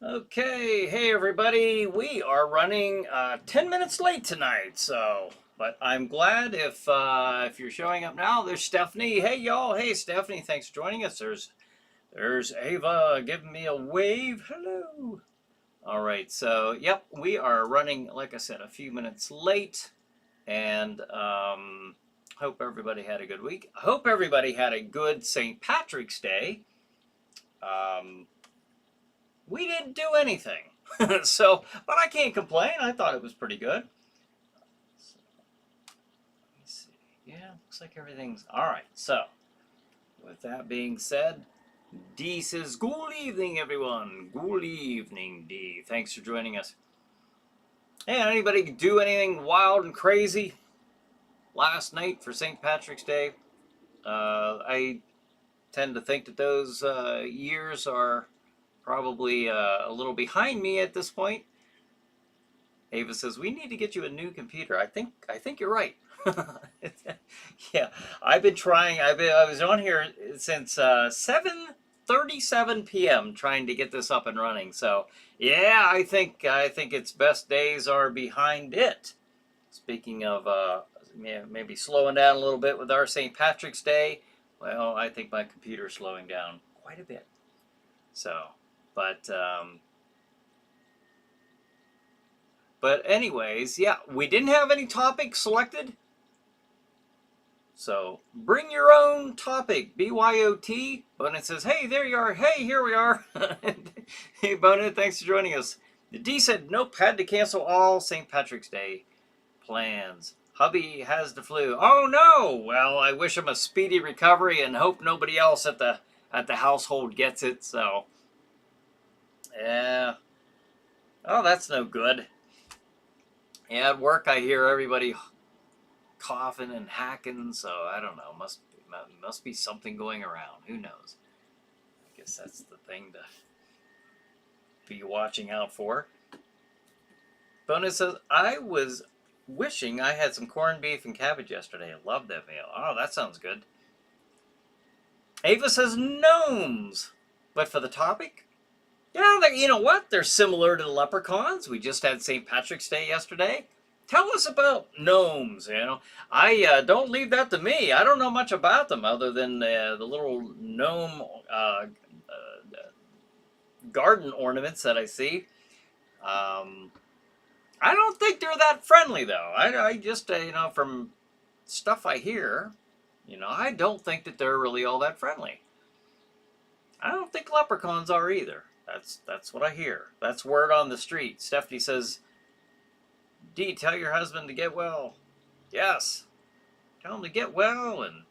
Okay, hey everybody. We are running 10 minutes late tonight, but I'm glad if you're showing up now. There's Stephanie. Hey y'all. Hey Stephanie, thanks for joining us. There's Ava giving me a wave. Hello. All right, so yep, we are running, like I said, a few minutes late, and hope everybody had a good week. I hope everybody had a good St. Patrick's Day. Um, we didn't do anything. So, but I can't complain. I thought it was pretty good. So, let me see. Yeah, looks like everything's all right. So, with that being said, Dee says, "Good evening, everyone. Good evening, Dee. Thanks for joining us." Hey, anybody do anything wild and crazy last night for St. Patrick's Day? I tend to think that those years are probably a little behind me at this point. Ava says, "We need to get you a new computer." I think you're right. Yeah, I've been trying. I was on here since 7:37 p.m. trying to get this up and running. So yeah, I think its best days are behind it. Speaking of maybe slowing down a little bit with our St. Patrick's Day, well, I think my computer's slowing down quite a bit. So, but But anyways, yeah, we didn't have any topics selected. So bring your own topic, BYOT. Bonet says, "Hey, there you are. Hey, here we are." Hey, Bonet, thanks for joining us. The D said, "Nope, had to cancel all St. Patrick's Day plans. Hubby has the flu." Oh no! Well, I wish him a speedy recovery and hope nobody else at the household gets it. So, yeah. Oh, that's no good. Yeah, at work I hear everybody coughing and hacking, so I don't know. Must be something going around. Who knows? I guess that's the thing to be watching out for. Bonus says, "I was wishing I had some corned beef and cabbage yesterday. I loved that meal." Oh, that sounds good. Ava says, "Gnomes." But for the topic, yeah, you know what? They're similar to the leprechauns. We just had St. Patrick's Day yesterday. Tell us about gnomes. I don't leave that to me. I don't know much about them other than the little gnome garden ornaments that I see. Um, I don't think they're that friendly, though. I just, from stuff I hear, I don't think that they're really all that friendly. I don't think leprechauns are either. That's what I hear. That's word on the street. Stephanie says, "D, tell your husband to get well." Yes. Tell him to get well and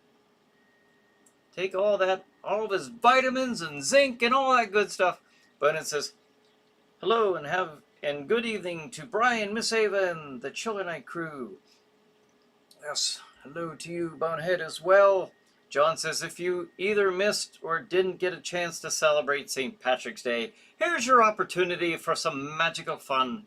take all of his vitamins and zinc and all that good stuff. But it says, "Hello and good evening to Brian, Miss Ava, and the Chiller Night crew." Yes, hello to you, Bonehead, as well. John says, "If you either missed or didn't get a chance to celebrate St. Patrick's Day, here's your opportunity for some magical fun."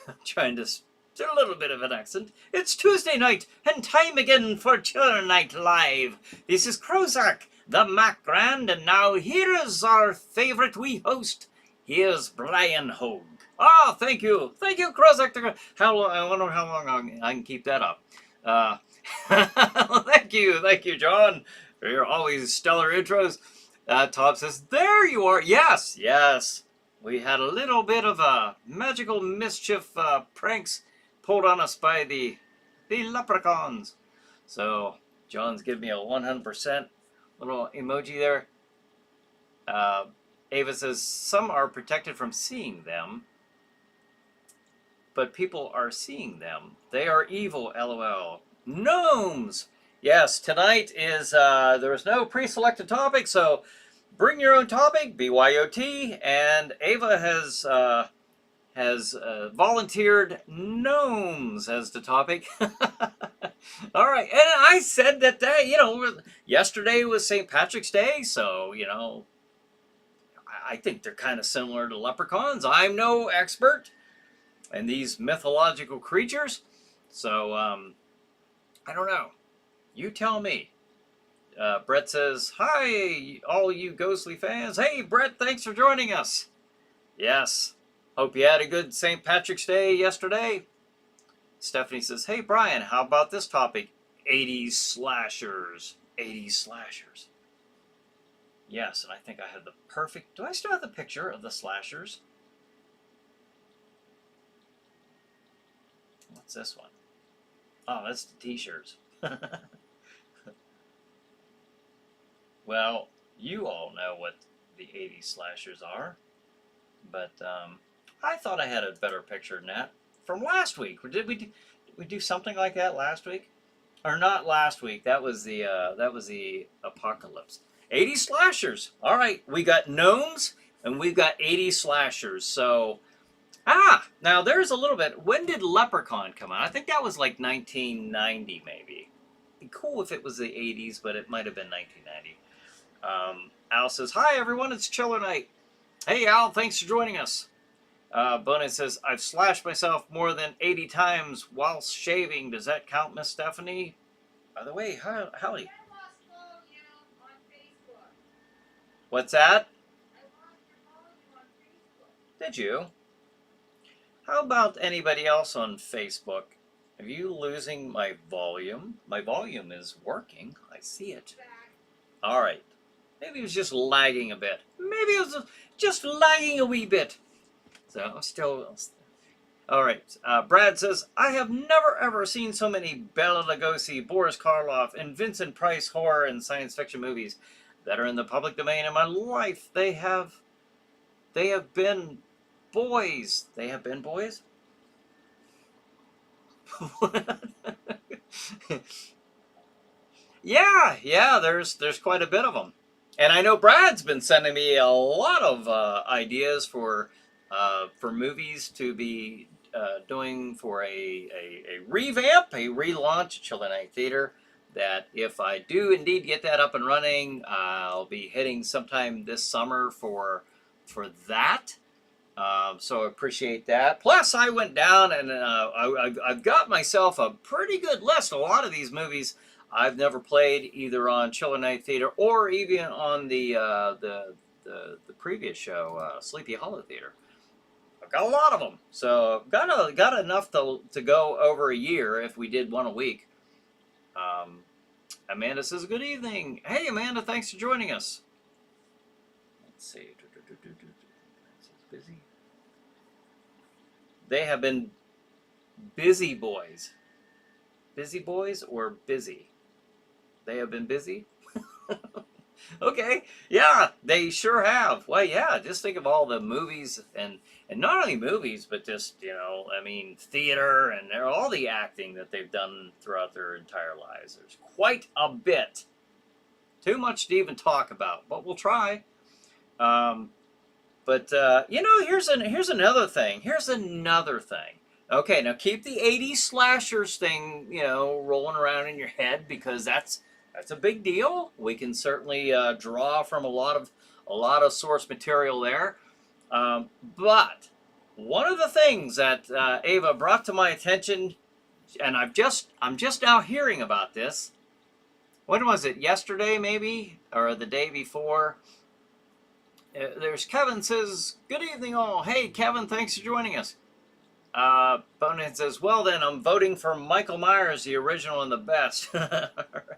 I'm trying to do a little bit of an accent. "It's Tuesday night, and time again for Chiller Night Live. This is Crozak, the Mac Grand, and now here is our favorite wee host. Here's Bryan Hogue." Oh, thank you, Crozak. How long? I wonder how long I can keep that up. Uh, thank you, John, for your always stellar intros. Tom says, "There you are." Yes, yes. We had a little bit of a magical mischief pranks pulled on us by the leprechauns. So John's giving me a 100% little emoji there. Ava says, "Some are protected from seeing them, but people are seeing them. They are evil, lol. Gnomes!" Yes, tonight is, there was no pre-selected topic, so bring your own topic, BYOT, and Ava has volunteered gnomes as the topic. All right, and I said that yesterday was St. Patrick's Day, so I think they're kind of similar to leprechauns. I'm no expert in these mythological creatures, so I don't know. You tell me. Brett says, "Hi, all you ghostly fans." Hey, Brett, thanks for joining us. Yes. Hope you had a good St. Patrick's Day yesterday. Stephanie says, hey, Brian, how about this topic? 80s slashers. 80s slashers. Yes, and I think I had the perfect... Do I still have the picture of the slashers? What's this one? Oh, that's the t-shirts. Well, you all know what the 80s slashers are. But I thought I had a better picture than that from last week. Did we do something like that last week? Or not last week? That was the apocalypse. 80 slashers. All right, we got gnomes and we've got 80 slashers. So now there's a little bit. When did Leprechaun come out? I think that was like 1990 maybe. It'd be cool if it was the 80s, but it might have been 1990. Al says, hi everyone, it's Chiller Night. Hey Al, thanks for joining us. Bonin says, I've slashed myself more than 80 times while shaving. Does that count, Miss Stephanie? By the way, howdy. What's that? Did you? How about anybody else on Facebook? Are you losing my volume? My volume is working. I see it. All right. Maybe it was just lagging a bit. Maybe it was just lagging a wee bit. So, still... All right. Brad says, I have never ever seen so many Bela Lugosi, Boris Karloff, and Vincent Price horror and science fiction movies that are in the public domain in my life. They have been boys. They have been boys? Yeah, there's quite a bit of them. And I know Brad's been sending me a lot of ideas for movies to be doing for a revamp, a relaunch, Chiller Night Theater. That if I do indeed get that up and running, I'll be hitting sometime this summer for that. So I appreciate that. Plus, I went down and I've got myself a pretty good list. A lot of these movies I've never played either on Chiller Night Theater or even on the previous show, Sleepy Hollow Theater. I've got a lot of them, so got enough to go over a year if we did one a week. Amanda says, good evening. Hey, Amanda, thanks for joining us. Let's see. Busy. They have been busy boys. Busy boys or busy? They have been busy? Okay. Yeah, they sure have. Well, yeah, just think of all the movies and not only movies, but just, I mean, theater and all the acting that they've done throughout their entire lives. There's quite a bit. Too much to even talk about, but we'll try. But here's another thing. Here's another thing. Okay, now keep the 80s slashers thing, rolling around in your head because that's a big deal. We can certainly draw from a lot of source material there. But one of the things that Ava brought to my attention, and I'm just now hearing about this. When was it? Yesterday, maybe, or the day before? There's Kevin says, good evening all. Hey, Kevin, thanks for joining us. Bonehead says, well then, I'm voting for Michael Myers, the original and the best. All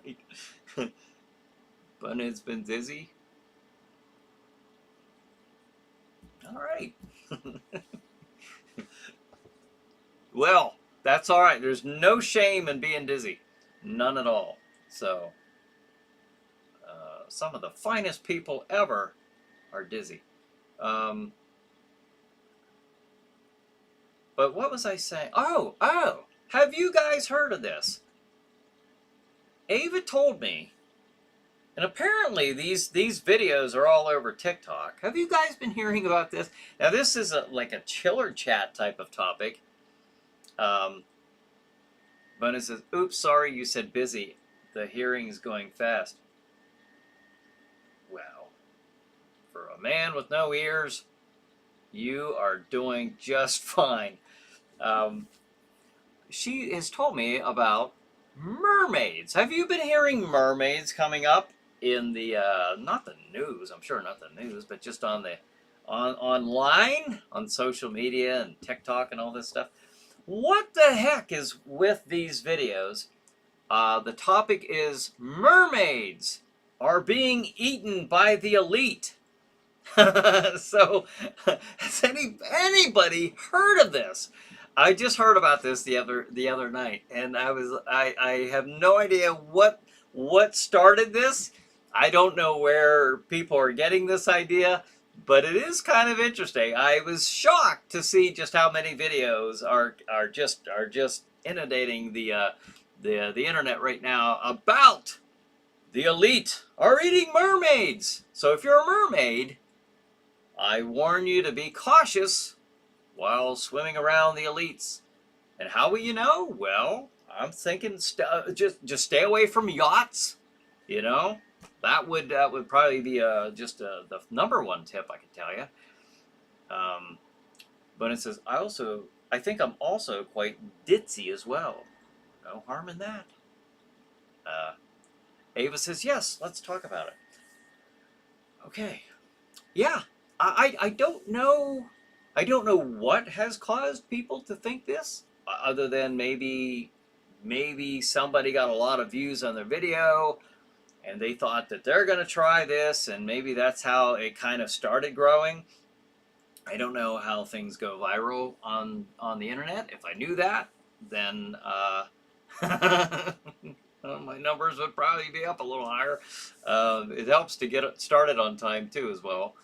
right. Bonehead's been dizzy. All right. Well, that's all right. There's no shame in being dizzy. None at all. So, some of the finest people ever are dizzy. But what was I saying? Oh, have you guys heard of this? Ava told me, and apparently these videos are all over TikTok. Have you guys been hearing about this? Now this is like a chiller chat type of topic. But it says, oops, sorry, you said busy. The hearing is going fast. Well, for a man with no ears, you are doing just fine. She has told me about mermaids. Have you been hearing mermaids coming up in the, not the news, I'm sure not the news, but just on online, on social media and TikTok and all this stuff. What the heck is with these videos? The topic is mermaids are being eaten by the elite. So, has anybody heard of this? I just heard about this the other night, and I have no idea what started this. I don't know where people are getting this idea, but it is kind of interesting. I was shocked to see just how many videos are just inundating the internet right now about the elite are eating mermaids. So if you're a mermaid, I warn you to be cautious while swimming around the elites. And how will you know? Well, I'm thinking just stay away from yachts. You know, that would probably be the number one tip I can tell you. But it says I think I'm also quite ditzy as well. No harm in that. Ava says yes. Let's talk about it. Okay. Yeah. I don't know. I don't know what has caused people to think this, other than maybe somebody got a lot of views on their video, and they thought that they're going to try this, and maybe that's how it kind of started growing. I don't know how things go viral on the internet. If I knew that, then my numbers would probably be up a little higher. It helps to get it started on time too as well.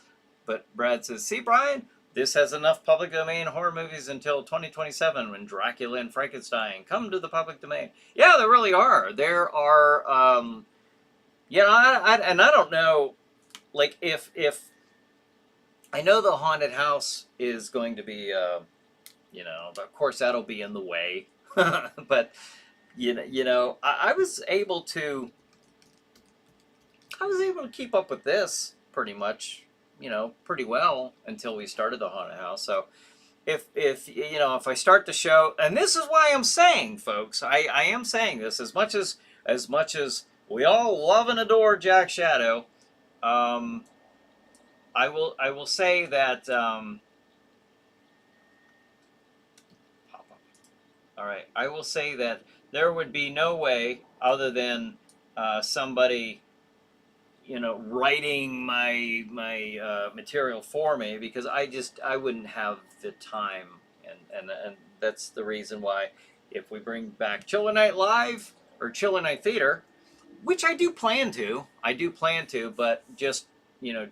But Brad says, see, Brian, this has enough public domain horror movies until 2027 when Dracula and Frankenstein come to the public domain. Yeah, there really are. There are, and I don't know, like, if I know the haunted house is going to be, of course that'll be in the way. But, I was able to keep up with this pretty much, pretty well until we started the haunted house. So if I start the show, and this is why I'm saying, folks, I am saying this, as much as we all love and adore Jack Shadow, I will say that all right, I will say that there would be no way other than somebody writing my material for me, because I wouldn't have the time, and that's the reason why, if we bring back Chiller Night Live or Chiller Night Theater, which I do plan to, but just,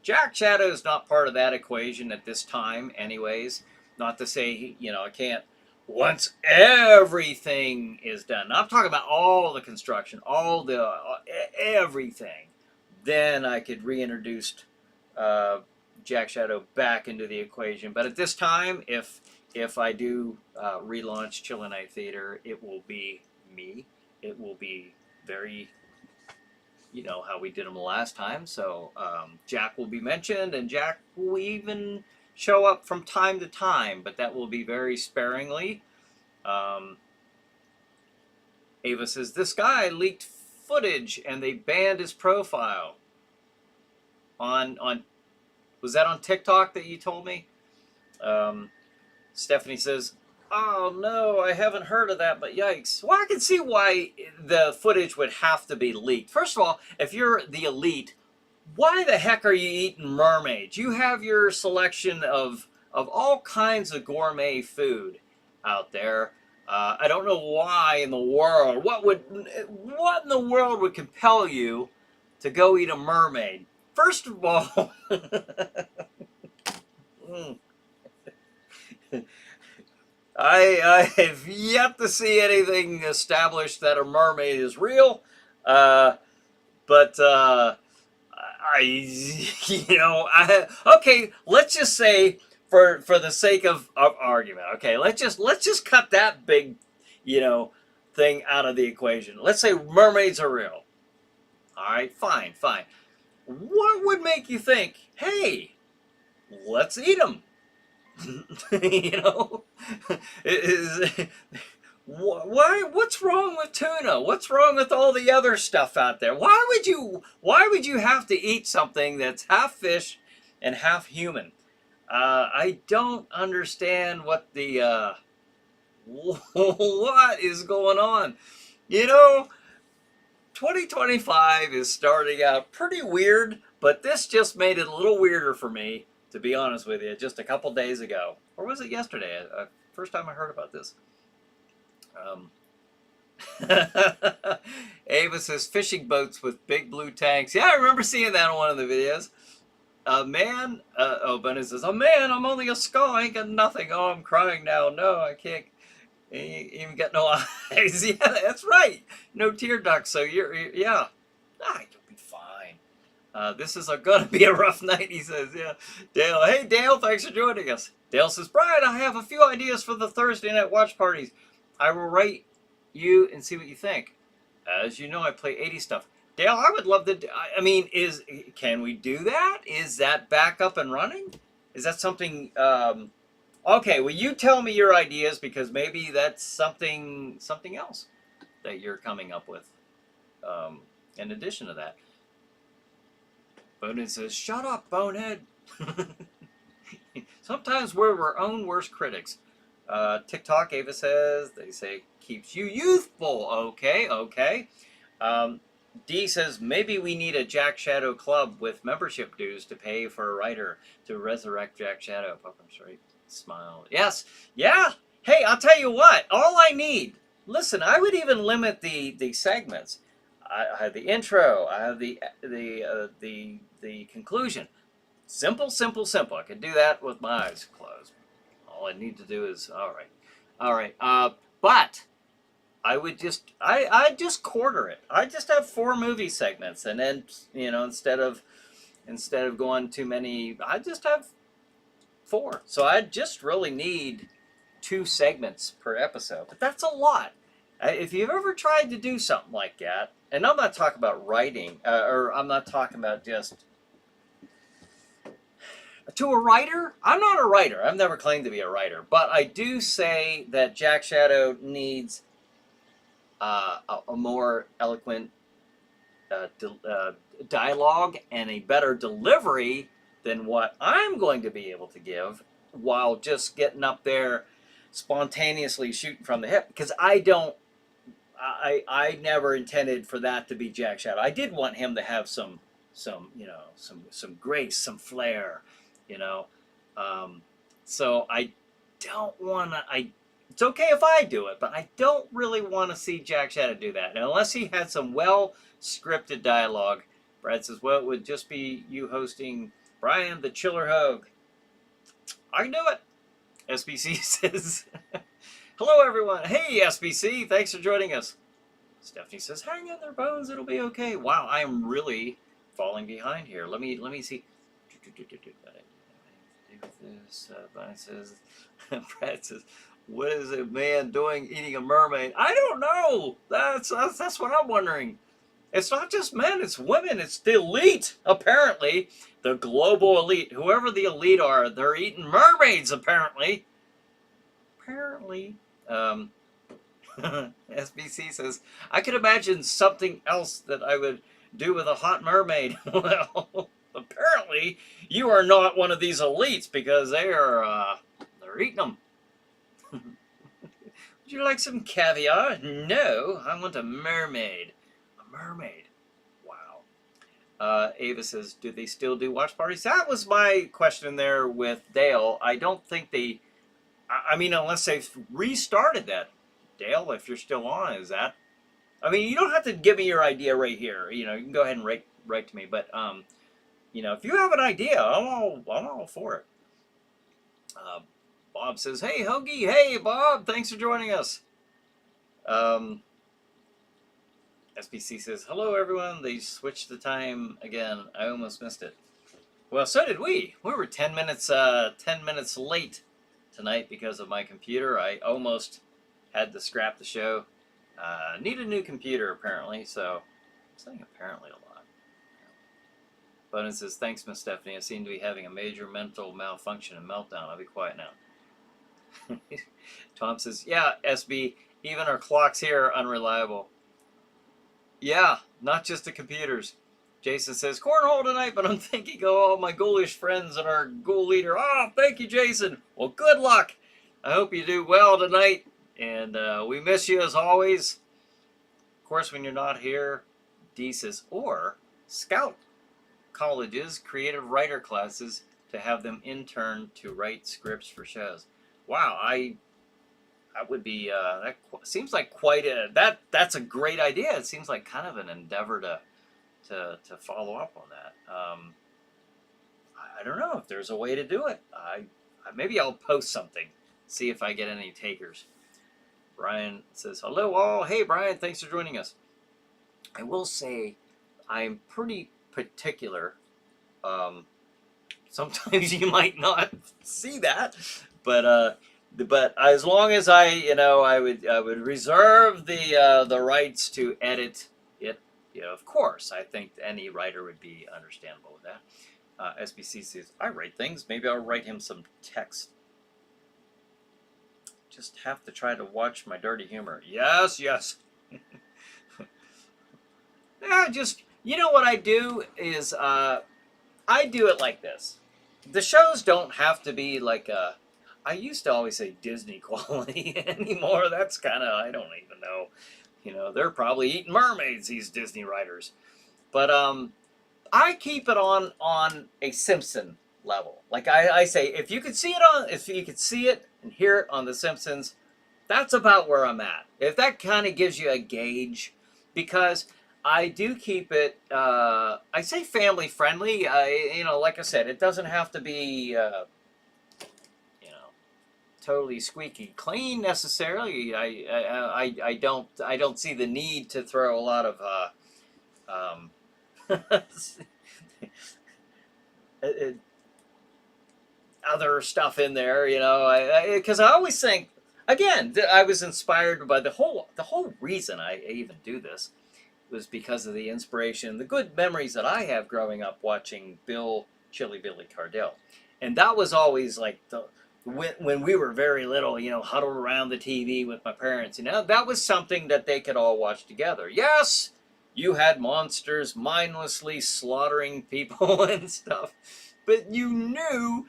Jack Shadow is not part of that equation at this time anyways. Not to say, I can't, once everything is done. I'm talking about all the construction, all the everything. Then I could reintroduce Jack Shadow back into the equation. But at this time, if I do relaunch Chiller Night Theater, it will be me. It will be very, how we did them the last time. So Jack will be mentioned, and Jack will even show up from time to time, but that will be very sparingly. Ava says, this guy leaked footage and they banned his profile. Was that on TikTok that you told me? Stephanie says, oh no, I haven't heard of that, but yikes. Well, I can see why the footage would have to be leaked. First of all, if you're the elite, why the heck are you eating mermaids? You have your selection of all kinds of gourmet food out there. I don't know why in the world, what in the world would compel you to go eat a mermaid? First of all, I have yet to see anything established that a mermaid is real, but okay, let's just say, for the sake of argument, okay, let's just cut that big, thing out of the equation. Let's say mermaids are real. All right, fine. What would make you think, hey, let's eat them? What's wrong with tuna? What's wrong with all the other stuff out there? Why would you have to eat something that's half fish and half human? I don't understand what the what is going on. You know, 2025 is starting out pretty weird, but this just made it a little weirder for me, to be honest with you, just a couple days ago. Or was it yesterday? First time I heard about this. Um, Ava says fishing boats with big blue tanks. Yeah, I remember seeing that on one of the videos. Man, Bennett says, oh man, I'm only a skull. I ain't got nothing. Oh, I'm crying now. No, I can't even get no eyes. Yeah, that's right. No tear ducts. So yeah. You'll be fine. This is gonna be a rough night, he says. Yeah. Dale, hey Dale, thanks for joining us. Dale says, Brian, I have a few ideas for the Thursday night watch parties. I will write you and see what you think. As you know, I play 80s stuff. Dale, I would love to. I mean, can we do that? Is that back up and running? Is that something? Okay, well, you tell me your ideas because maybe that's something else that you're coming up with. In addition to that, Bonehead says, "Shut up, Bonehead." Sometimes we're our own worst critics. TikTok, Ava says, they say keeps you youthful. Okay. D says, maybe we need a Jack Shadow club with membership dues to pay for a writer to resurrect Jack Shadow. Pop-up straight smile. Yes. Yeah. Hey, I'll tell you what. All I need. Listen, I would even limit the segments. I have the intro. I have the conclusion. Simple. I can do that with my eyes closed. All I need to do is all right. But I would I just quarter it. I just have 4 movie segments, and then instead of going too many, I just have 4. So I just really need 2 segments per episode. But that's a lot. If you've ever tried to do something like that, and I'm not talking about writing, or I'm not talking about just to a writer. I'm not a writer. I've never claimed to be a writer, but I do say that Jack Shadow needs a more eloquent dialogue and a better delivery than what I'm going to be able to give while just getting up there spontaneously shooting from the hip, because I never intended for that to be Jack Shadow. I did want him to have some grace, some flair, so I don't want to. It's okay if I do it, but I don't really want to see Jack Shadow do that. And unless he had some well-scripted dialogue. Brad says, well, it would just be you hosting Bryan the Chiller Hogue. I can do it. SBC says, hello, everyone. Hey, SBC. Thanks for joining us. Stephanie says, hang in there, Bones. It'll be okay. Wow, I am really falling behind here. Let me see. This, Brad says, what is a man doing eating a mermaid? I don't know. That's what I'm wondering. It's not just men, it's women. It's the elite, apparently. The global elite. Whoever the elite are, they're eating mermaids, apparently. SBC says, I could imagine something else that I would do with a hot mermaid. Well, apparently you are not one of these elites because they're eating them. Would you like some caviar? No, I want a mermaid. A mermaid. Wow. Ava says, do they still do watch parties? That was my question there with Dale. I don't think they, I mean, unless they've restarted that. Dale, if you're still on, is that, I mean, you don't have to give me your idea right here. You can go ahead and write to me. But, if you have an idea, I'm all for it. Bob says, hey, Hoagie. Hey, Bob. Thanks for joining us. SPC says, hello, everyone. They switched the time again. I almost missed it. Well, so did we. We were 10 minutes late tonight because of my computer. I almost had to scrap the show. Need a new computer, apparently. So I'm saying apparently a lot. Bowden says, thanks, Miss Stephanie. I seem to be having a major mental malfunction and meltdown. I'll be quiet now. Tom says, yeah, SB, even our clocks here are unreliable. Yeah, not just the computers. Jason says, cornhole tonight, but I'm thinking of all my ghoulish friends and our ghoul leader. Oh, thank you, Jason. Well, good luck. I hope you do well tonight, and we miss you as always. Of course, when you're not here, Dee says, or scout colleges, creative writer classes to have them intern to write scripts for shows. Wow, that would be that seems like quite a that's a great idea. It seems like kind of an endeavor to follow up on that. I don't know if there's a way to do it. Maybe I'll post something, see if I get any takers. Brian says, hello all. Hey Brian, thanks for joining us. I will say I'm pretty particular. Sometimes you might not see that, but as long as I would reserve the rights to edit it. Of course, I think any writer would be understandable with that. SBC says, I write things. Maybe I'll write him some text. Just have to try to watch my dirty humor. Yes, yes. Yeah, what I do is I do it like this. The shows don't have to be like I used to always say Disney quality anymore. That's kind of, I don't even know. They're probably eating mermaids, these Disney writers. But I keep it on a Simpson level. Like I say, if you could see it and hear it on The Simpsons, that's about where I'm at. If that kind of gives you a gauge, because I do keep it, I say family friendly. Like I said, it doesn't have to be, totally squeaky clean necessarily. I don't see the need to throw a lot of other stuff in there, because I always think, again, I was inspired by the whole reason I even do this was because of the inspiration, the good memories that I have growing up watching Chilly Billy Cardell, and that was always like when we were very little, huddled around the TV with my parents, that was something that they could all watch together. Yes, you had monsters mindlessly slaughtering people and stuff, but you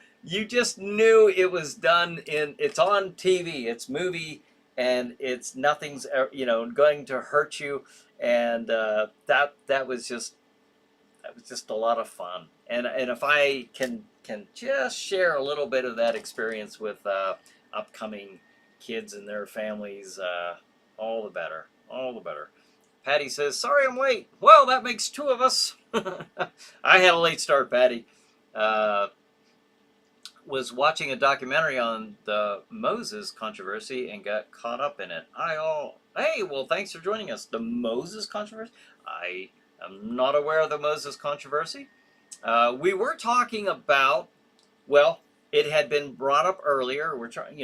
just knew it was done it's on TV, it's movie, and nothing's, going to hurt you. And that was just a lot of fun. And if I can just share a little bit of that experience with upcoming kids and their families, all the better. Patty says, sorry I'm late. Well, that makes two of us. I had a late start, Patty. Was watching a documentary on the Moses controversy and got caught up in it. Hey, well, thanks for joining us. The Moses controversy? I am not aware of the Moses controversy. We were talking about, well, it had been brought up earlier. We're trying,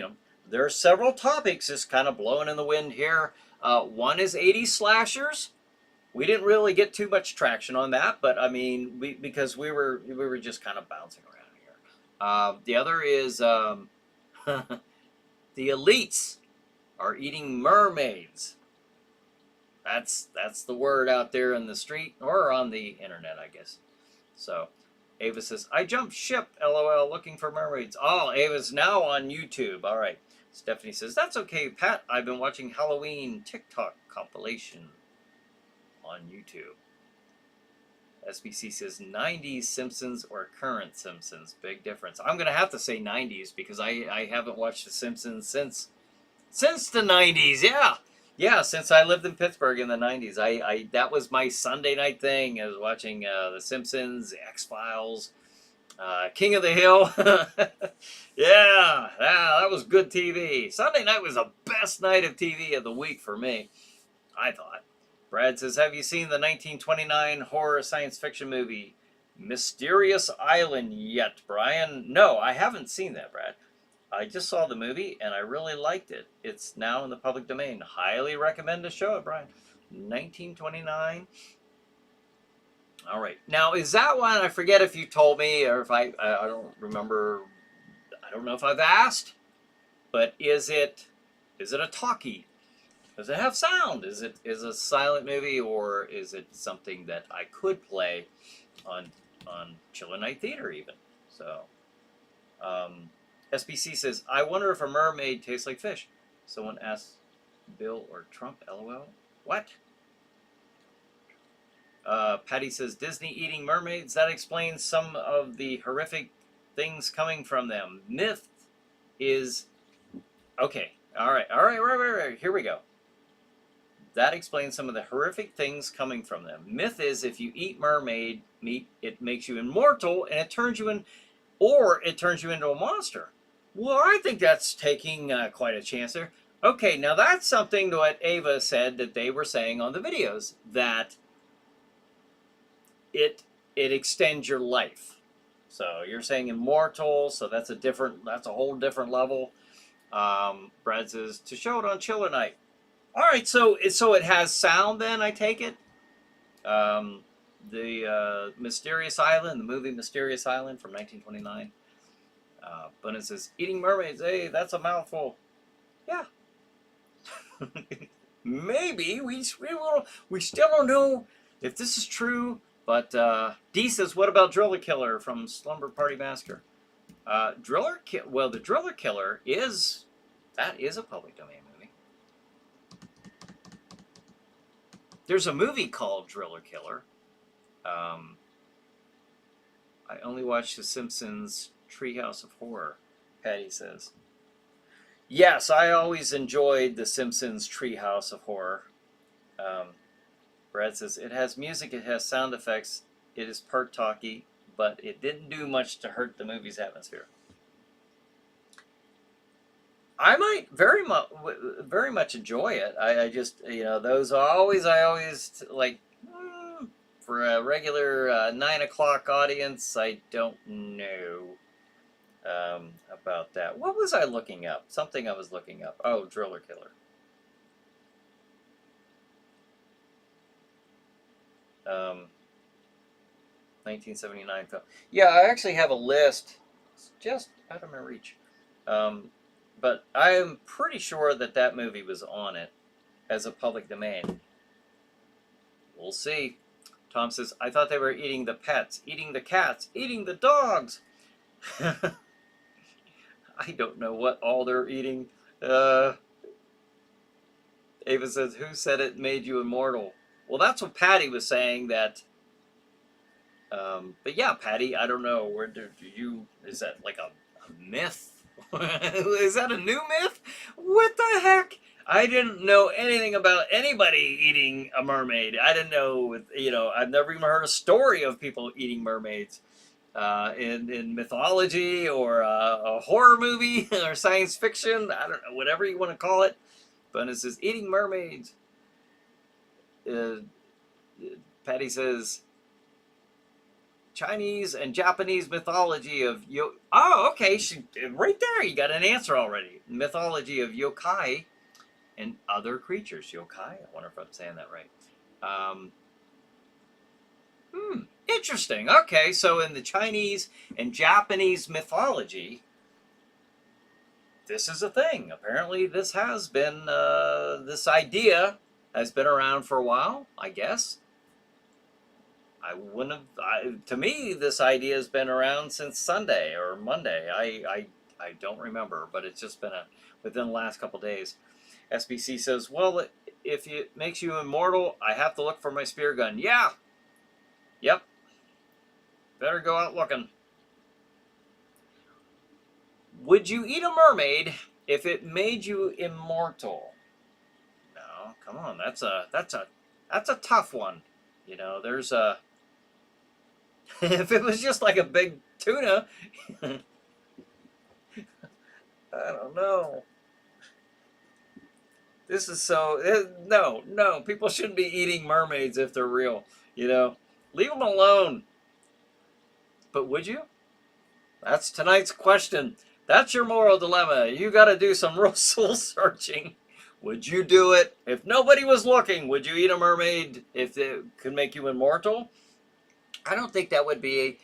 there are several topics just kind of blowing in the wind here. One is 80s slashers. We didn't really get too much traction on that, but I mean, because we were just kind of bouncing around here. The other is the elites are eating mermaids. That's the word out there in the street or on the internet, I guess. So Ava says, I jumped ship, LOL, looking for mermaids. Oh, Ava's now on YouTube. All right. Stephanie says, that's okay, Pat. I've been watching Halloween TikTok compilation on YouTube. SBC says 90s Simpsons or current Simpsons. Big difference. I'm going to have to say 90s because I haven't watched The Simpsons since the 90s. Yeah, since I lived in Pittsburgh in the 90s. I that was my Sunday night thing. I was watching The Simpsons, X-Files, King of the Hill. Yeah, that was good TV. Sunday night was the best night of TV of the week for me, I thought. Brad says, have you seen the 1929 horror science fiction movie Mysterious Island yet, Brian? No, I haven't seen that, Brad. I just saw the movie and I really liked it. It's now in the public domain. Highly recommend to show it, Brian. 1929. All right. Now, is that one? I forget if you told me or if I don't remember. I don't know if I've asked, but is it a talkie? Does it have sound? Is it a silent movie, or is it something that I could play on Chiller Night Theater even? So, SBC says, I wonder if a mermaid tastes like fish. Someone asked Bill or Trump, LOL. What? Patty says, Disney eating mermaids? That explains some of the horrific things coming from them. Myth is... Okay. All right. Here we go. That explains some of the horrific things coming from them. Myth is if you eat mermaid meat, it makes you immortal, and it turns you into a monster. Well, I think that's taking quite a chance there. Okay, now that's something that Ava said that they were saying on the videos, that it extends your life. So you're saying immortal, so that's a whole different level. Brad says, to show it on Chiller Night. All right, so it has sound then, I take it? The Mysterious Island, the movie Mysterious Island from 1929. But it says, eating mermaids, hey, that's a mouthful. Yeah. Maybe. We still don't know if this is true. But D says, what about Driller Killer from Slumber Party Massacre? The Driller Killer is a public domain movie. There's a movie called Driller Killer. I only watched The Simpsons Treehouse of Horror, Patty says. Yes, I always enjoyed The Simpsons Treehouse of Horror. Brad says, it has music, it has sound effects, it is part talky, but it didn't do much to hurt the movie's atmosphere. I might very much enjoy it. I just, those I always like, for a regular 9 o'clock audience, I don't know about that. What was I looking up? Something I was looking up. Oh, Driller Killer. 1979 film. Yeah, I actually have a list. It's just out of my reach. But I'm pretty sure that movie was on it as a public domain. We'll see. Tom says, I thought they were eating the pets, eating the cats, eating the dogs. I don't know what all they're eating. Ava says, who said it made you immortal? Well, that's what Patty was saying, that... but yeah, Patty, I don't know. Where do you... Is that like a myth? Is that a new myth? What the heck? I didn't know anything about anybody eating a mermaid. I didn't know, I've never even heard a story of people eating mermaids in mythology or a horror movie or science fiction. I don't know, whatever you want to call it. But it says, eating mermaids. Patty says, Chinese and Japanese mythology of Oh, okay. Right there, you got an answer already. Mythology of yokai and other creatures. Yokai? I wonder if I'm saying that right. Interesting. Okay, so in the Chinese and Japanese mythology, this is a thing. Apparently, this has been, this idea has been around for a while, I guess. To me, this idea has been around since Sunday or Monday. I don't remember, but it's just been within the last couple days. SBC says, well, if it makes you immortal, I have to look for my spear gun. Yeah. Yep. Better go out looking. Would you eat a mermaid if it made you immortal? No, come on. That's a tough one. There's a... If it was just like a big tuna, I don't know. This is no, people shouldn't be eating mermaids if they're real, Leave them alone. But would you? That's tonight's question. That's your moral dilemma. You got to do some real soul searching. Would you do it? If nobody was looking, would you eat a mermaid if it could make you immortal? I don't think that would be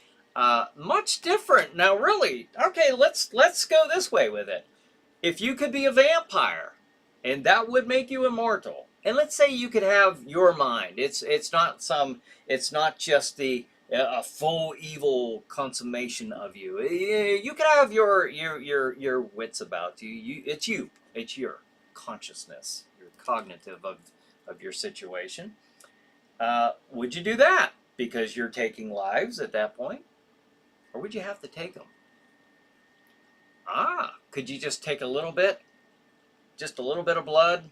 much different. Now, really, okay, let's go this way with it. If you could be a vampire, and that would make you immortal. And let's say you could have your mind. It's not just the a full evil consummation of you. You could have your wits about you. It's you. It's your consciousness. Your cognitive of your situation. Would you do that because you're taking lives at that point, or would you have to take them? Could you just take a little bit? Just a little bit of blood,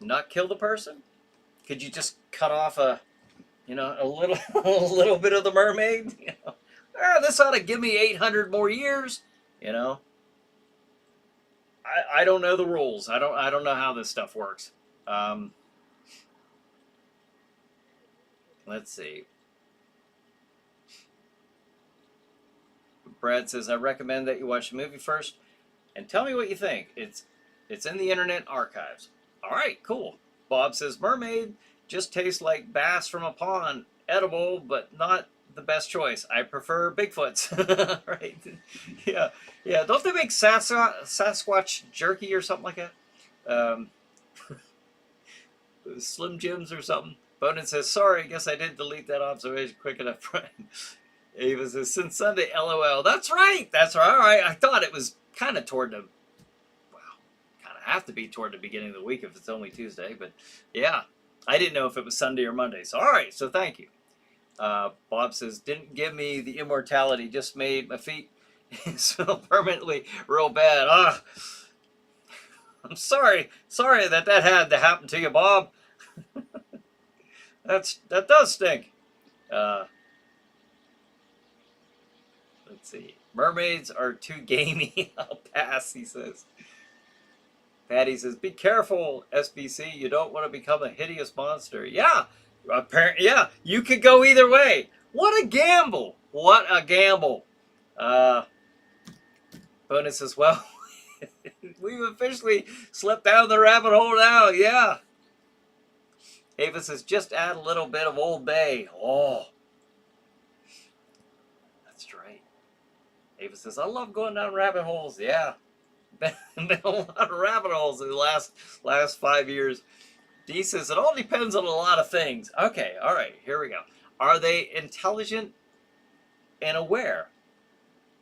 not kill the person? Could you just cut off a little a little bit of the mermaid? This ought to give me 800 more years. I don't know the rules. I don't know how this stuff works. Let's see. Brad says, I recommend that you watch the movie first and tell me what you think. It's in the Internet Archives. All right, cool. Bob says, mermaid just tastes like bass from a pond. Edible, but not the best choice. I prefer Bigfoot's. Right? Yeah. Don't they make Sasquatch jerky or something like that? Slim Jims or something. Bonin says, sorry, I guess I didn't delete that observation quick enough. Ava says, since Sunday, LOL. That's right. All right. I thought it was kind of toward the, kind of have to be toward the beginning of the week if it's only Tuesday. But yeah, I didn't know if it was Sunday or Monday. So, all right. So thank you. Bob says, didn't give me the immortality, just made my feet smell permanently real bad. I'm sorry that had to happen to you, Bob. That does stink. Let's see. Mermaids are too gamey. I'll pass, he says. Patty says, be careful, SBC. You don't want to become a hideous monster. Yeah. Apparently, yeah. You could go either way. What a gamble. Bonus says, well, we've officially slipped down the rabbit hole now. Yeah. Ava says, just add a little bit of Old Bay. Oh. That's right. Ava says, I love going down rabbit holes. Yeah. Been a lot of rabbit holes in the last 5 years. Dee says, it all depends on a lot of things. Okay, all right, here we go. Are they intelligent and aware?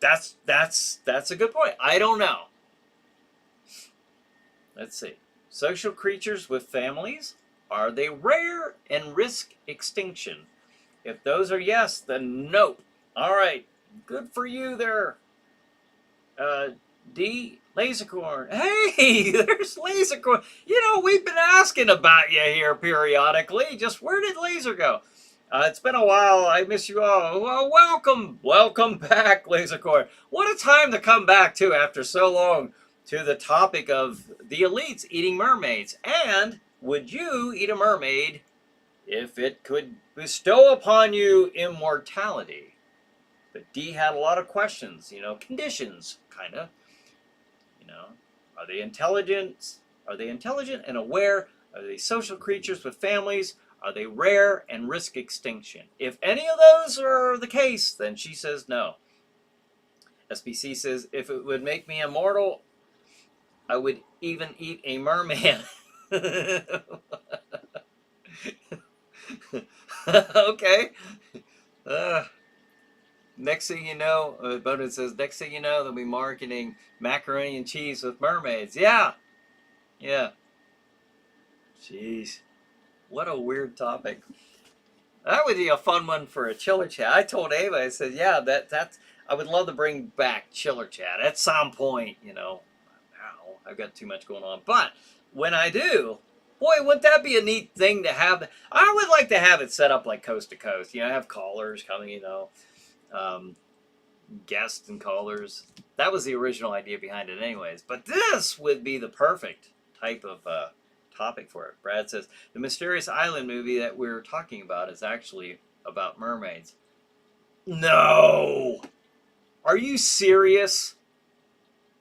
That's a good point. I don't know. Let's see. Social creatures with families. Are they rare and risk extinction? If those are yes, then no. All right. Good for you there. D. Lasercorn. Hey, there's Lasercorn. We've been asking about you here periodically. Just where did Laser go? It's been a while. I miss you all. Well, welcome back, Lasercorn. What a time to come back to after so long to the topic of the elites eating mermaids. And would you eat a mermaid if it could bestow upon you immortality? But D had a lot of questions, conditions, kind of. Are they intelligent? Are they intelligent and aware? Are they social creatures with families? Are they rare and risk extinction? If any of those are the case, then she says no. SBC says, if it would make me immortal, I would even eat a merman. Okay. Next thing you know, Bowden says, next thing you know, they'll be marketing macaroni and cheese with mermaids. Yeah. Jeez. What a weird topic. That would be a fun one for a chiller chat. I told Ava, I said, yeah, that's I would love to bring back chiller chat at some point, Now, I've got too much going on. But when I do, boy, wouldn't that be a neat thing to have? I would like to have it set up like coast to coast. Have callers coming, guests and callers. That was the original idea behind it anyways. But this would be the perfect type of topic for it. Brad says, the Mysterious Island movie that we're talking about is actually about mermaids. No! Are you serious?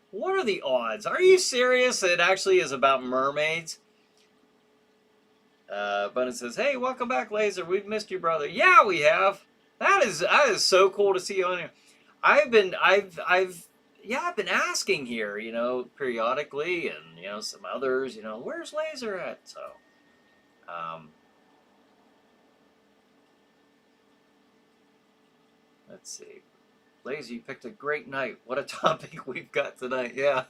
What are the odds? Are you serious? It actually is about mermaids? Bunny says, hey, welcome back, Laser. We've missed you, brother. Yeah, we have. That is so cool to see you on here. yeah, I've been asking here, periodically, and some others, where's Laser at? So, um, let's see. Laser, you picked a great night. What a topic we've got tonight. Yeah.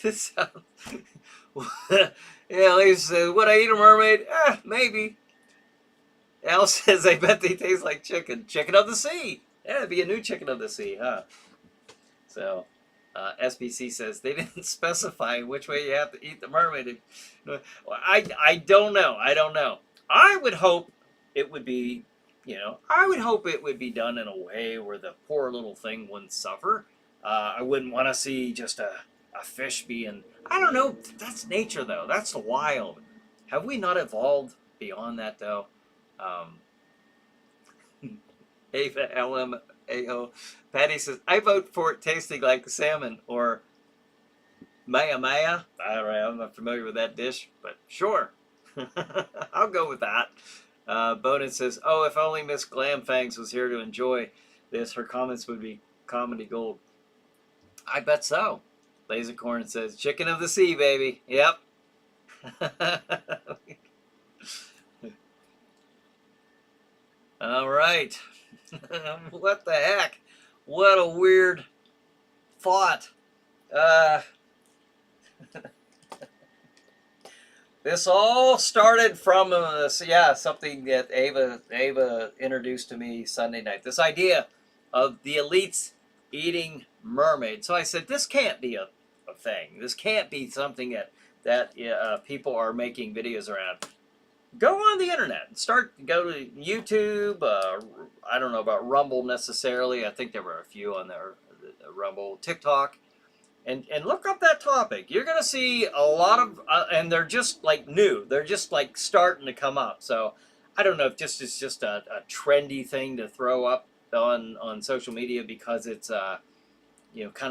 This sounds. Yeah, Laser says, would I eat a mermaid? Maybe. Al says, I bet they taste like chicken. Chicken of the sea. Yeah, it'd be a new chicken of the sea, huh? So, SBC says they didn't specify which way you have to eat the mermaid. I don't know. I don't know. I would hope it would be, I would hope it would be done in a way where the poor little thing wouldn't suffer. I wouldn't want to see just a fish being, I don't know. That's nature, though. That's the wild. Have we not evolved beyond that, though? Ava LMAO. Patty says, I vote for it tasting like salmon or maya maya. I don't know, I'm not familiar with that dish, but sure. I'll go with that. Bonin says, oh, if only Miss Glamfangs was here to enjoy this, her comments would be comedy gold. I bet so. Lasercorn says, chicken of the sea, baby. Yep. All right. What the heck? What a weird thought. This all started from something that Ava introduced to me Sunday night. This idea of the elites eating mermaids. So I said, this can't be a thing. This can't be something that people are making videos around. Go on the internet and go to YouTube. I don't know about Rumble necessarily. I think there were a few on there, Rumble, TikTok, and look up that topic. You're gonna see a lot of, and they're just like new. They're just like starting to come up. So I don't know if it's just a trendy thing to throw up on social media because it's kind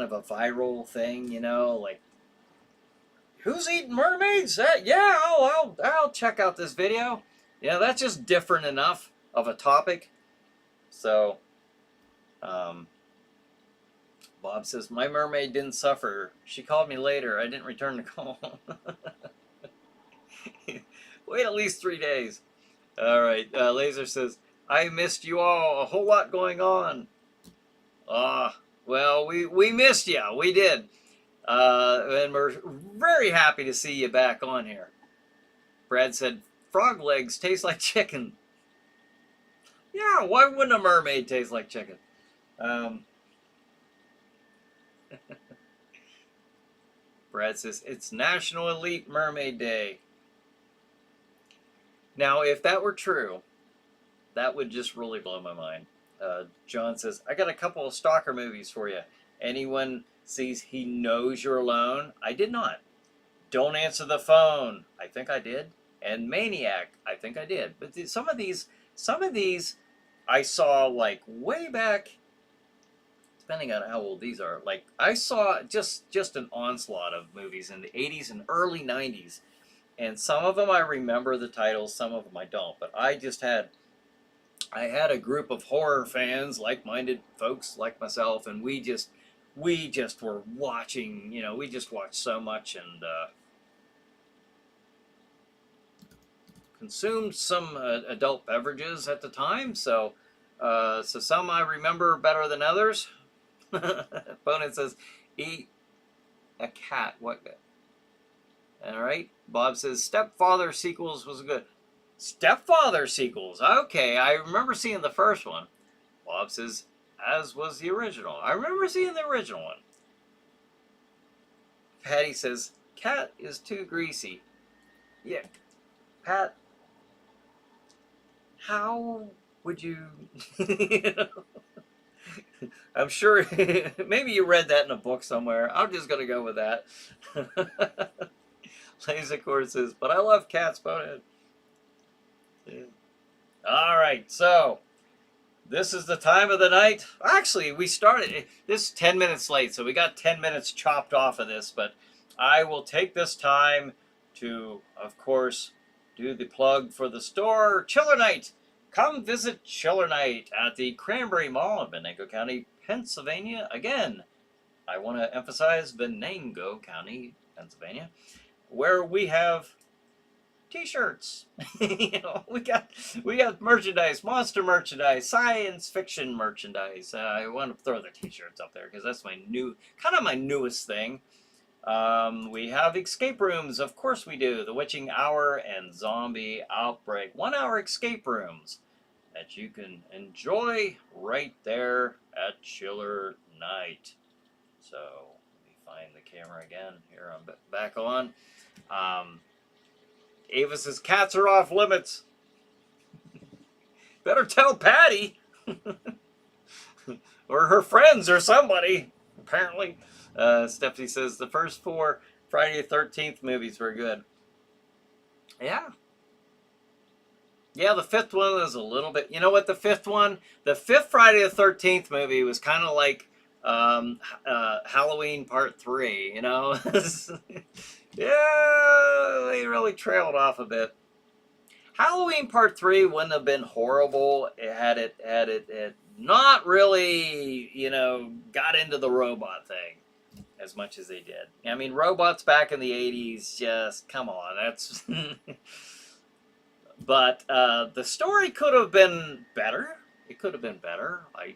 of a viral thing. Like. Who's eating mermaids? Yeah, I'll check out this video. That's just different enough of a topic. So, Bob says, my mermaid didn't suffer. She called me later. I didn't return the call. Wait at least 3 days. All right. Laser says, I missed you all. A whole lot going on. Well, we missed you. We did. And we're very happy to see you back on here. Brad said, frog legs taste like chicken. Yeah, why wouldn't a mermaid taste like chicken? Brad says, it's National Elite Mermaid Day. Now, if that were true, that would just really blow my mind. John says, I got a couple of stalker movies for you. Anyone sees He Knows You're Alone? I did not. Don't Answer the Phone. I think I did. And Maniac. I think I did. But some of these I saw like way back, depending on how old these are. Like I saw just an onslaught of movies in the 80s and early 90s. And some of them I remember the titles, some of them I don't. But I had a group of horror fans, like-minded folks like myself, and we just were watching, we just watched so much and consumed some adult beverages at the time. So some I remember better than others. Opponent says, eat a cat. What? All right. Bob says, Stepfather sequels was good. Stepfather sequels. Okay, I remember seeing the first one. Bob says, as was the original. I remember seeing the original one. Patty says, cat is too greasy. Yeah, Pat, how would you... I'm sure maybe you read that in a book somewhere. I'm just going to go with that. Lasercore says, but I love cats, bonehead. Yeah. All right, so this is the time of the night. Actually, we started this 10 minutes late, so we got 10 minutes chopped off of this, but I will take this time to, of course, do the plug for the store, Chiller Night. Come visit Chiller Night at the Cranberry Mall in Venango County, Pennsylvania. Again, I want to emphasize Venango County, Pennsylvania, where we have T-shirts. We got merchandise, monster merchandise, science fiction merchandise. I want to throw the T-shirts up there because that's my newest thing. We have escape rooms, of course we do. The Witching Hour and Zombie Outbreak 1-hour escape rooms that you can enjoy right there at Chiller Night. So let me find the camera again. Here I'm back on. Ava says cats are off limits. Better tell Patty. Or her friends or somebody, apparently. Stephanie says the first 4 Friday the 13th movies were good. Yeah. Yeah, the 5th one was a little bit... You know what, the 5th Friday the 13th movie was kind of like Halloween Part 3, you know? Yeah, they really trailed off a bit. Halloween Part 3 wouldn't have been horrible had it not really, you know, got into the robot thing as much as they did. I mean, robots back in the 80s, just, come on, that's... But the story could have been better. It could have been better. I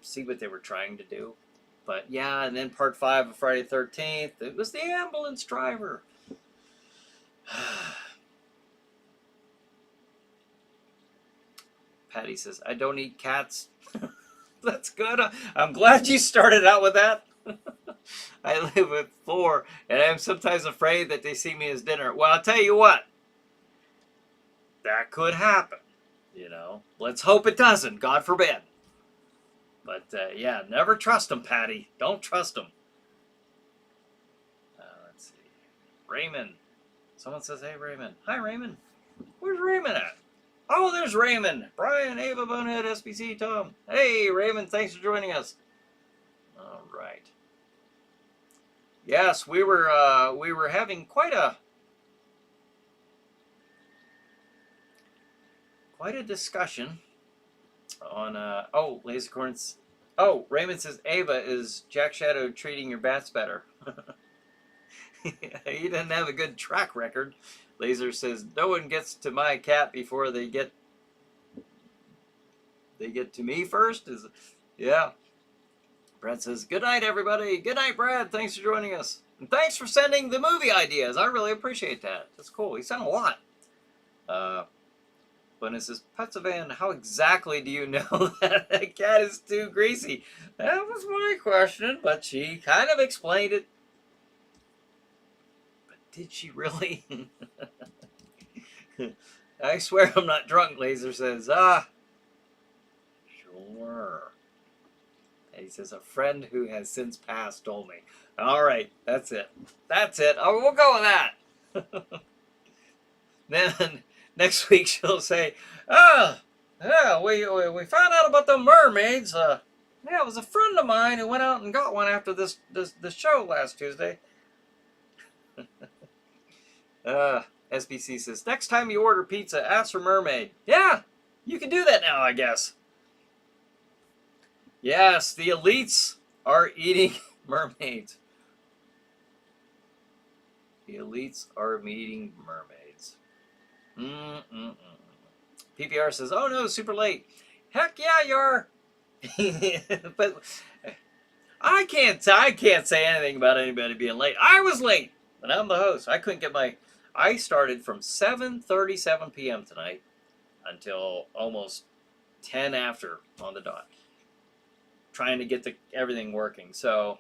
see what they were trying to do. But yeah, and then Part 5 of Friday the 13th, it was the ambulance driver. Patty says, I don't eat cats. That's good. I'm glad you started out with that. I live with 4, and I'm sometimes afraid that they see me as dinner. Well, I'll tell you what. That could happen, you know. Let's hope it doesn't. God forbid. But, yeah, never trust them, Patty. Don't trust them. Let's see. Raymond. Someone says, hey, Raymond. Hi, Raymond. Where's Raymond at? Oh, there's Raymond. Brian, Ava, Bonehead, SBC, Tom. Hey, Raymond, thanks for joining us. All right. Yes, we were having quite a discussion on Lasercorns. Oh, Raymond says Ava, is Jack Shadow treating your bats better? He didn't have a good track record. Laser says no one gets to my cat before they get to me first. Yeah. Brad says good night everybody. Good night, Brad. Thanks for joining us. And thanks for sending the movie ideas. I really appreciate that. That's cool. He sent a lot. But it says, Petsavan, how exactly do you know that a cat is too greasy? That was my question, but she kind of explained it. But did she really? I swear I'm not drunk, Laser says. Sure. And he says, a friend who has since passed told me. All right, that's it. That's it. Oh, we'll go with that. Then... next week she'll say, yeah, we found out about the mermaids. Yeah, it was a friend of mine who went out and got one after this show last Tuesday. SBC says, next time you order pizza, ask for mermaid. Yeah, you can do that now, I guess. Yes, the elites are eating mermaids. The elites are eating mermaids. PPR says, oh no, super late. Heck yeah, you are. But I can't say anything about anybody being late. I was late, and I'm the host. I started from 7:37 p.m. tonight until almost 10 after on the dot, trying to get everything working. So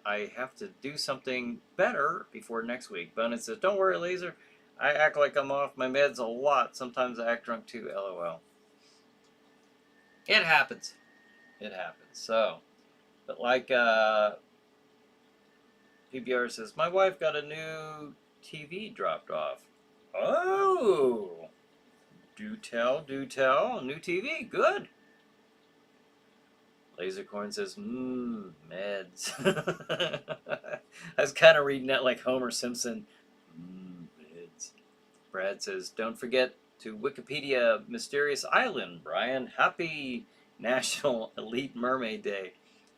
I have to do something better before next week. Bonus says, don't worry, Laser. I act like I'm off my meds a lot. Sometimes I act drunk too, LOL. It happens. It happens. So, but like PBR says, my wife got a new TV dropped off. Oh! Do tell, do tell. New TV, good. Lasercorn says, meds. I was kind of reading that like Homer Simpson. Brad says, don't forget to Wikipedia Mysterious Island, Brian. Happy National Elite Mermaid Day.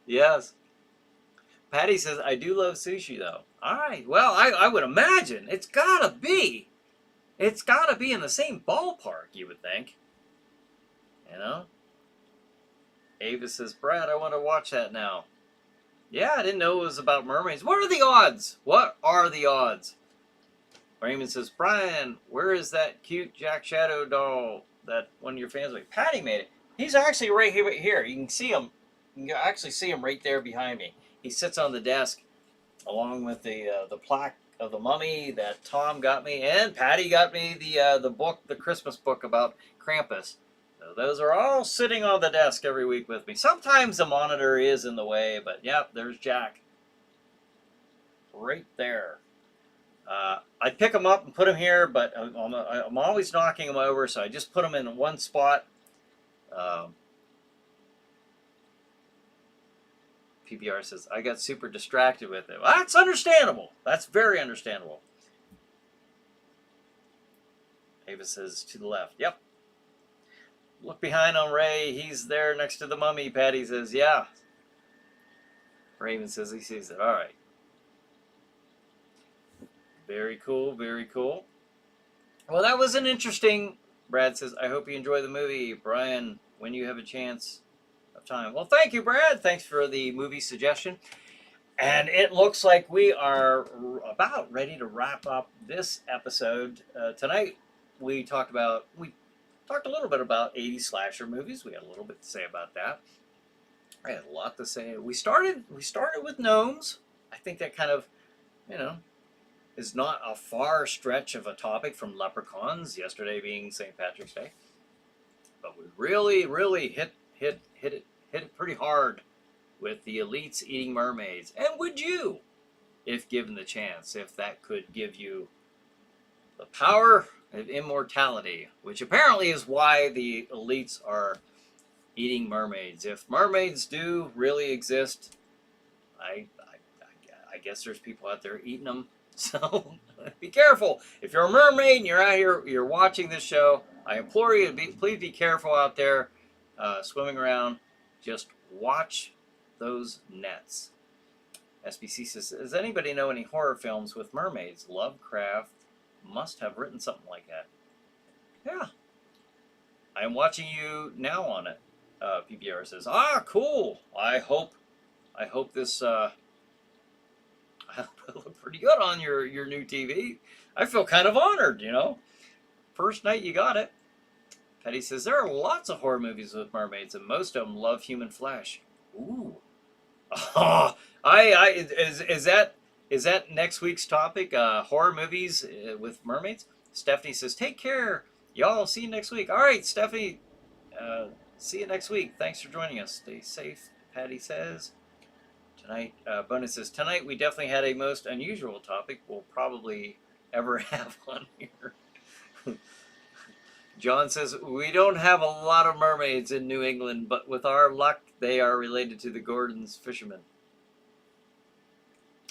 Yes. Patty says, I do love sushi, though. All right. Well, I would imagine it's got to be. It's got to be in the same ballpark, you would think. You know? Ava says, Brad, I want to watch that now. Yeah, I didn't know it was about mermaids. What are the odds? What are the odds? Raymond says, Brian, where is that cute Jack Shadow doll that one of your fans made? Patty made it. He's actually right here. You can see him. You can actually see him right there behind me. He sits on the desk along with the plaque of the mummy that Tom got me, and Patty got me the book, the Christmas book about Krampus. So those are all sitting on the desk every week with me. Sometimes the monitor is in the way, but yep, there's Jack. Right there. I'd pick them up and put them here, but I'm always knocking them over, so I just put them in one spot. PBR says, I got super distracted with it. Well, that's understandable. That's very understandable. Ava says, to the left. Yep. Look behind on Ray. He's there next to the mummy. Patty says, yeah. Raven says he sees it. All right. Very cool. Very cool. Well, that was an interesting... Brad says, I hope you enjoy the movie. Brian, when you have a chance of time. Well, thank you, Brad. Thanks for the movie suggestion. And it looks like we are about ready to wrap up this episode. Tonight, we talked a little bit about 80s slasher movies. We had a little bit to say about that. I had a lot to say. We started with gnomes. I think that kind of, is not a far stretch of a topic from leprechauns, yesterday being St. Patrick's Day. But we really hit it pretty hard with the elites eating mermaids. And would you, if given the chance, if that could give you the power of immortality, which apparently is why the elites are eating mermaids. If mermaids do really exist, I guess there's people out there eating them. So be careful. If you're a mermaid and you're out here, you're watching this show, I implore you to please be careful out there swimming around. Just watch those nets. SBC says, does anybody know any horror films with mermaids? Lovecraft must have written something like that. Yeah. I'm watching you now on it. PBR says, cool. I hope this look pretty good on your new TV. I feel kind of honored, First night you got it. Petty says, there are lots of horror movies with mermaids, and most of them love human flesh. Ooh. Oh, is that next week's topic? Horror movies with mermaids? Stephanie says, take care. Y'all, see you next week. All right, Stephanie. See you next week. Thanks for joining us. Stay safe, Patty says. Tonight, Bonus says, tonight we definitely had a most unusual topic we'll probably ever have on here. John says, we don't have a lot of mermaids in New England, but with our luck, they are related to the Gordon's fishermen.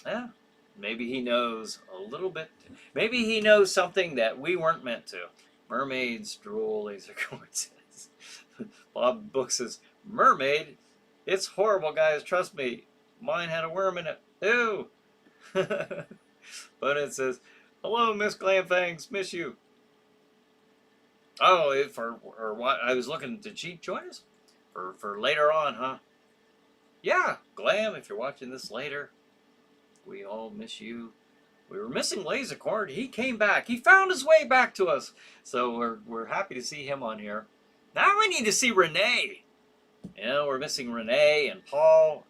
Yeah, maybe he knows a little bit. Maybe he knows something that we weren't meant to. Mermaids drool, Laser Cord says. Bob Book says, mermaid? It's horrible, guys. Trust me. Mine had a worm in it. Ew. Bonnet says, hello, Miss Glamfangs. Miss you. Oh, for what? I was looking to cheat. Join us? For later on, huh? Yeah, Glam, if you're watching this later, we all miss you. We were missing Lasercord. He came back. He found his way back to us. So we're happy to see him on here. Now we need to see Renee. We're missing Renee and Paul.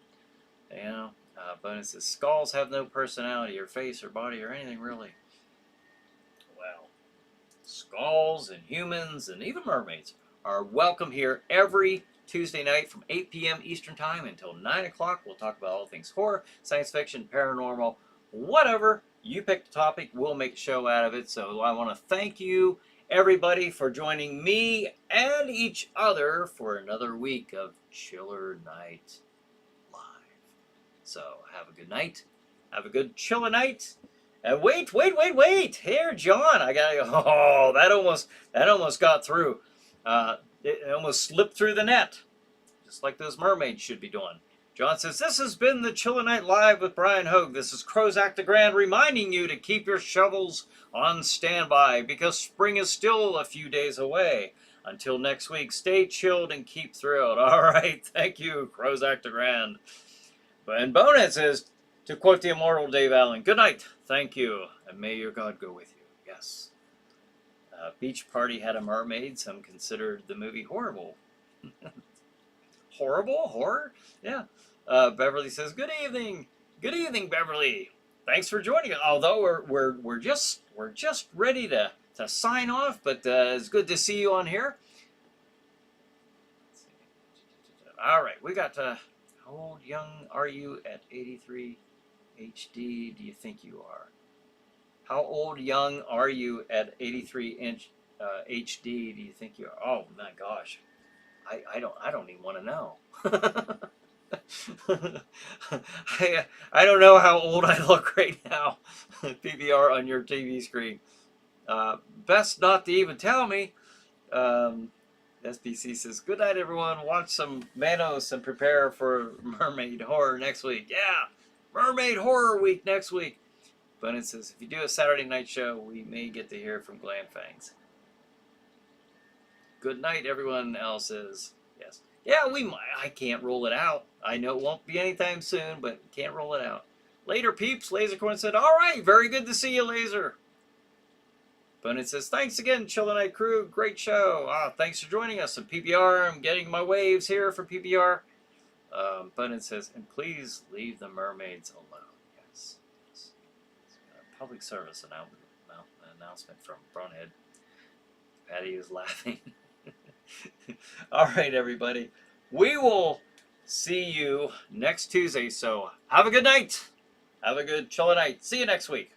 Bonus says, skulls have no personality or face or body or anything really. Well, skulls and humans and even mermaids are welcome here every Tuesday night from 8 p.m. Eastern Time until 9 o'clock. We'll talk about all things horror, science fiction, paranormal, whatever. You pick the topic, we'll make a show out of it. So I want to thank you, everybody, for joining me and each other for another week of Chiller Night Live. So have a good night. Have a good chiller night. And wait. Here, John. That almost got through. It almost slipped through the net. Just like those mermaids should be doing. John says, this has been the Chilla Night Live with Bryan Hogue. This is Crozak the Grand reminding you to keep your shovels on standby because spring is still a few days away. Until next week, stay chilled and keep thrilled. All right, thank you, Crozak the Grand. And Bonehead says, to quote the immortal Dave Allen, good night, thank you, and may your God go with you. Yes. Beach Party had a mermaid. Some considered the movie horrible. Horrible? Horror? Yeah. Beverly says, good evening. Good evening, Beverly. Thanks for joining us. Although we're just ready to sign off, but it's good to see you on here. All right, we got how old young are you at 83 HD? Do you think you are? How old young are you at 83 HD? Do you think you are? Oh my gosh, I don't even want to know. I don't know how old I look right now. PBR on your TV screen. Best not to even tell me. SBC says, good night, everyone. Watch some Manos and prepare for Mermaid Horror next week. Yeah, Mermaid Horror Week next week. But it says, if you do a Saturday night show, we may get to hear from Glam Fangs. Good night, everyone else says. Yes. Yeah, we might. I can't rule it out. I know it won't be anytime soon, but can't rule it out. Later, peeps. Lasercorn said, all right, very good to see you, Laser. But it says, thanks again, Chilla Night crew. Great show. Thanks for joining us. And PBR, I'm getting my waves here for PBR. But it says, and please leave the mermaids alone. Yes. Public service announcement from Brownhead. Patty is laughing. All right, everybody. We will see you next Tuesday. So have a good night. Have a good Chilla Night. See you next week.